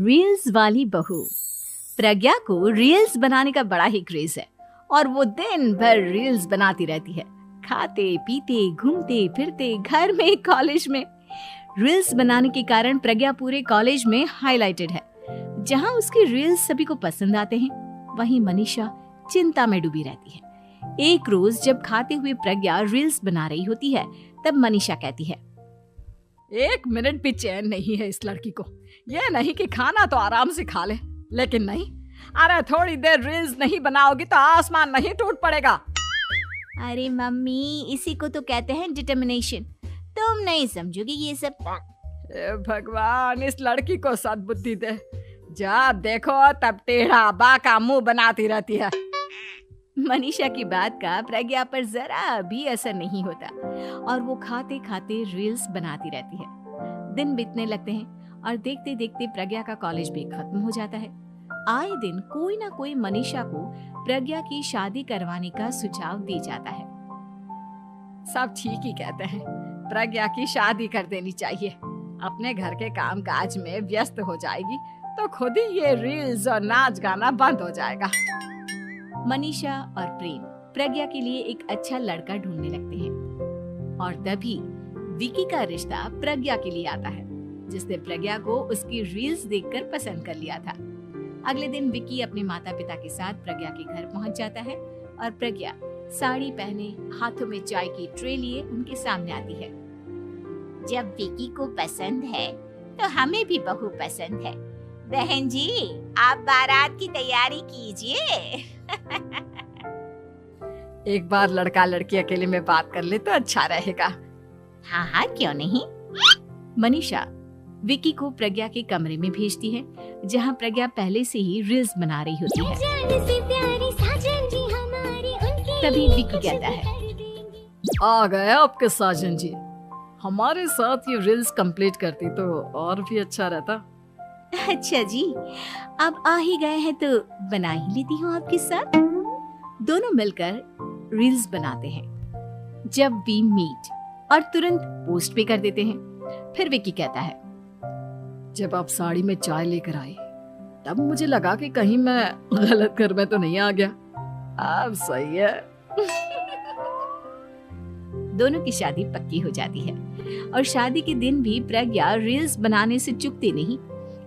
Reels वाली बहू। प्रज्ञा को रील्स बनाने का बड़ा ही क्रेज है और वो दिन भर रील्स बनाती रहती है। खाते पीते घूमते फिरते घर में कॉलेज में रील्स बनाने के कारण प्रज्ञा पूरे कॉलेज में हाईलाइटेड है। जहां उसकी रील्स सभी को पसंद आते हैं, वहीं मनीषा चिंता में डूबी रहती है। एक रोज जब खाते हुए प्रज्ञा रील्स बना रही होती है, तब मनीषा कहती है, 1 मिनट भी चैन नहीं है इस लड़की को। ये नहीं कि खाना तो आराम से खा ले, लेकिन नहीं, अरे थोड़ी देर रील्स नहीं बनाओगी तो आसमान नहीं टूट पड़ेगा। अरे मम्मी, इसी को तो कहते हैं डिटर्मिनेशन। तुम नहीं समझोगी ये सब। भगवान, इस लड़की को सद्बुद्धि दे। जब देखो तब टेढ़ा बाका मुंह बनाती रहती है। मनीषा की बात का प्रज्ञा पर जरा भी असर नहीं होता और वो खाते खाते रील्स बनाती रहती है। दिन बीतने लगते हैं और देखते देखते प्रज्ञा का कॉलेज भी खत्म हो जाता है। आए दिन कोई ना कोई मनीषा को प्रज्ञा की शादी करवाने का सुझाव दे जाता है। सब ठीक ही कहते हैं, प्रज्ञा की शादी कर देनी चाहिए। अपने घर के काम काज में व्यस्त हो जाएगी तो खुद ही ये रील्स और नाच गाना बंद हो जाएगा। मनीषा और प्रेम प्रज्ञा के लिए एक अच्छा लड़का ढूंढने लगते हैं और तभी विकी का रिश्ता प्रज्ञा के लिए आता है, जिसने प्रज्ञा को उसकी रील्स देखकर पसंद कर लिया था। अगले दिन विकी अपने माता पिता के साथ प्रज्ञा के घर पहुंच जाता है और प्रज्ञा साड़ी पहने हाथों में चाय की ट्रे लिए उनके सामने आती है। जब विकी को पसंद है तो हमें भी बहू पसंद है। बहन जी, आप बारात की तैयारी कीजिए। एक बार लड़का लड़की अकेले में बात कर ले तो अच्छा रहेगा। हाँ हाँ, क्यों नहीं। मनीषा विकी को प्रज्ञा के कमरे में भेजती है, जहाँ प्रज्ञा पहले से ही रील्स बना रही होती है। तभी विकी कहता है, आ गए आपके साजन जी। हमारे साथ ये रील्स कंप्लीट करती तो और भी अच्छा रहता। अच्छा जी, अब आ ही गए हैं तो बना ही लेती हूँ आपके साथ। दोनों मिलकर रील्स बनाते हैं। जब वी मीट और तुरंत पोस्ट भी कर देते हैं। फिर विकी कहता है, जब आप साड़ी में चाय लेकर आई तब मुझे लगा कि कहीं मैं गलत घर में तो नहीं आ गया। अब सही है। दोनों की शादी पक्की हो जाती है और शादी के दिन भी प्रज्ञा रील्स बनाने से चूकती नहीं।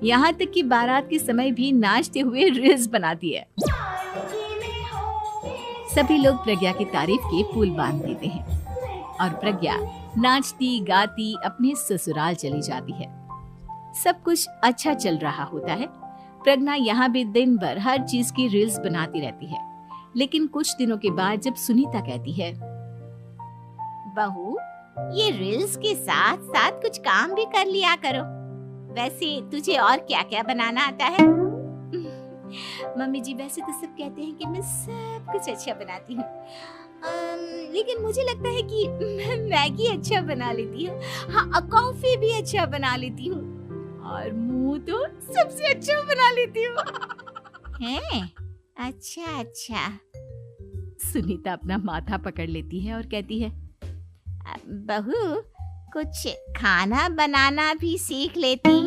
यहाँ तक कि बारात के समय भी नाचते हुए रील्स बनाती है। सभी लोग प्रज्ञा की तारीफ के पुल बांध देते हैं और प्रज्ञा नाचती गाती अपने ससुराल चली जाती है। सब कुछ अच्छा चल रहा होता है। प्रज्ञा यहाँ भी दिन भर हर चीज की रील्स बनाती रहती है। लेकिन कुछ दिनों के बाद जब सुनीता कहती है, बहू, ये रील्स के साथ साथ कुछ काम भी कर लिया करो। वैसे तुझे और क्या क्या बनाना आता है? मम्मी जी, वैसे तो सब कहते हैं कि मैं सब कुछ अच्छा बनाती हूँ, लेकिन मुझे लगता है कि मैं मैगी अच्छा बना लेती हूँ। हाँ, कॉफी भी अच्छा बना लेती हूँ और मुंह तो सबसे अच्छा बना लेती हूँ। हैं? अच्छा अच्छा। सुनीता अपना माथा पकड़ लेती है और कहती है, बहू, कुछ खाना बनाना भी सीख लेती।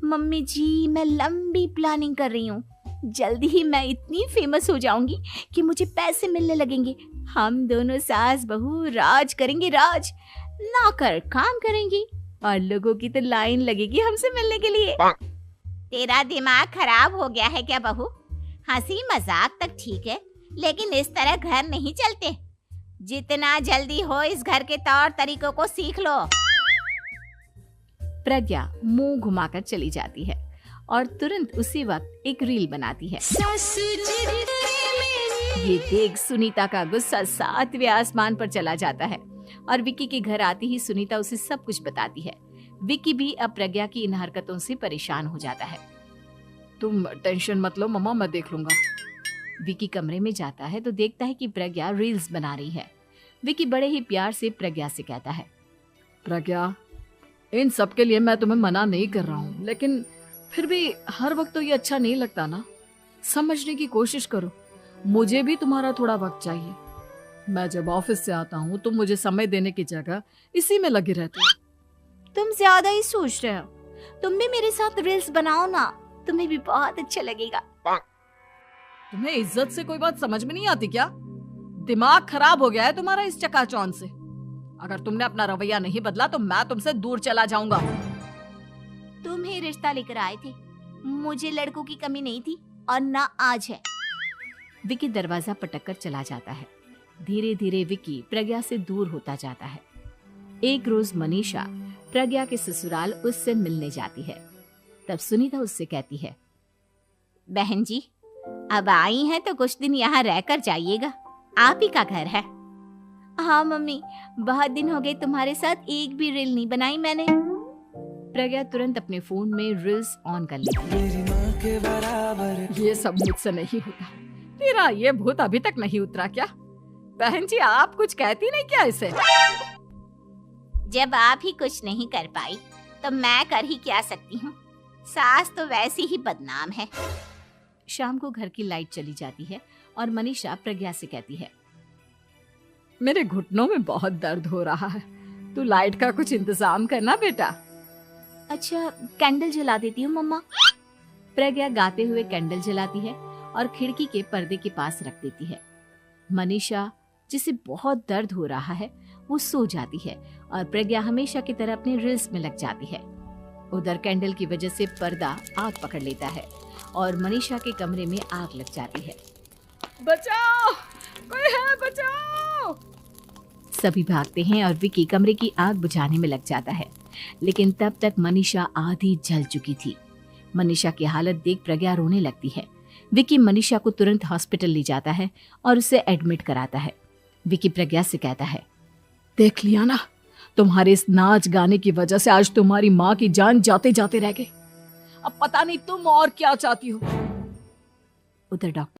मम्मी जी, मैं लंबी प्लानिंग कर रही हूँ। जल्दी ही मैं इतनी फेमस हो जाऊंगी कि मुझे पैसे मिलने लगेंगे। हम दोनों सास बहू राज करेंगे, राज। नौकर काम करेंगी और लोगों की तो लाइन लगेगी हमसे मिलने के लिए। तेरा दिमाग खराब हो गया है क्या बहू? हंसी मजाक तक ठीक है, लेकिन इस तरह घर नहीं चलते। जितना जल्दी हो इस घर के तौर तरीकों को सीख लो। प्रज्ञा मुंह घुमाकर चली जाती है और तुरंत उसी वक्त एक रील बनाती है। ये देख सुनीता का गुस्सा 7वें आसमान पर चला जाता है और विकी के घर आती ही सुनीता उसे सब कुछ बताती है। विकी भी अब प्रज्ञा की इन हरकतों से परेशान हो जाता है। तुम टेंशन मत लो मम्मा, मैं देख लूंगा। विकी कमरे में जाता है तो देखता है कि प्रज्ञा रील्स बना रही है। विकी बड़े ही प्यार से प्रज्ञा से कहता है, प्रज्ञा, इन सब के लिए मैं तुम्हें मना नहीं कर रहा हूँ, लेकिन फिर भी हर वक्त तो ये अच्छा नहीं लगता ना। समझने की कोशिश करो, मुझे भी तुम्हारा थोड़ा वक्त चाहिए। मैं जब ऑफिस से आता हूँ तो मुझे समय देने की जगह इसी में लगे रहते हो। तुम ज्यादा ही सोच रहे हो। तुम भी मेरे साथ रील्स बनाओ ना, तुम्हें भी बहुत अच्छा लगेगा। तुम्हें इज्जत से कोई बात समझ में नहीं आती क्या? दिमाग खराब हो गया है तुम्हारा इस चकाचौंध से। अगर तुमने अपना रवैया नहीं बदला तो मैं तुमसे दूर चला जाऊंगा। तुम ही रिश्ता लेकर आए थे, मुझे लड़कों की कमी नहीं थी और ना आज है। विकी दरवाजा पटककर चला जाता है। धीरे धीरे विकी प्रज्ञा से दूर होता जाता है। एक रोज मनीषा प्रज्ञा के ससुराल उससे मिलने जाती है। तब सुनीता उससे कहती है, बहन जी, अब आई हैं तो कुछ दिन यहाँ रहकर जाइएगा, आप ही का घर है। हाँ मम्मी, बहुत दिन हो गए तुम्हारे साथ एक भी रील नहीं बनाई मैंने। प्रज्ञा तुरंत अपने फोन में रील्स ऑन कर लेती है। ये सब मुझसे नहीं होता। तेरा ये भूत अभी तक नहीं उतरा क्या? बहन जी, आप कुछ कहती नहीं क्या इसे? जब आप ही कुछ नहीं कर पाई तो मैं कर ही क्या सकती हूँ। सास तो वैसी ही बदनाम है। शाम को घर की लाइट चली जाती है और मनीषा प्रज्ञा से कहती है, मेरे घुटनों में बहुत दर्द हो रहा है, तू लाइट का कुछ इंतजाम करना बेटा। अच्छा, कैंडल जला देती हूँ मम्मा। प्रज्ञा गाते हुए कैंडल जलाती है और खिड़की के पर्दे के पास रख देती है। मनीषा, जिसे बहुत दर्द हो रहा है, वो सो जाती है और प्रज्ञा हमेशा की तरह अपने रील्स में लग जाती है। उधर कैंडल की वजह से पर्दा आग पकड़ लेता है और मनीषा के कमरे में आग लग जाती है। बचाओ, कोई है, बचाओ। सभी भागते हैं और विकी कमरे की आग बुझाने में लग जाता है, लेकिन तब तक मनीषा आधी जल चुकी थी। मनीषा की हालत देख प्रज्ञा रोने लगती है। विकी मनीषा को तुरंत हॉस्पिटल ले जाता है और उसे एडमिट कराता है। विकी प्रज्ञा से कहता है, देख लिया ना, तुम्हारे इस नाच गाने की वजह से आज तुम्हारी माँ की जान जाते जाते रह गई। अब पता नहीं तुम और क्या चाहती हो। उधर डॉक्टर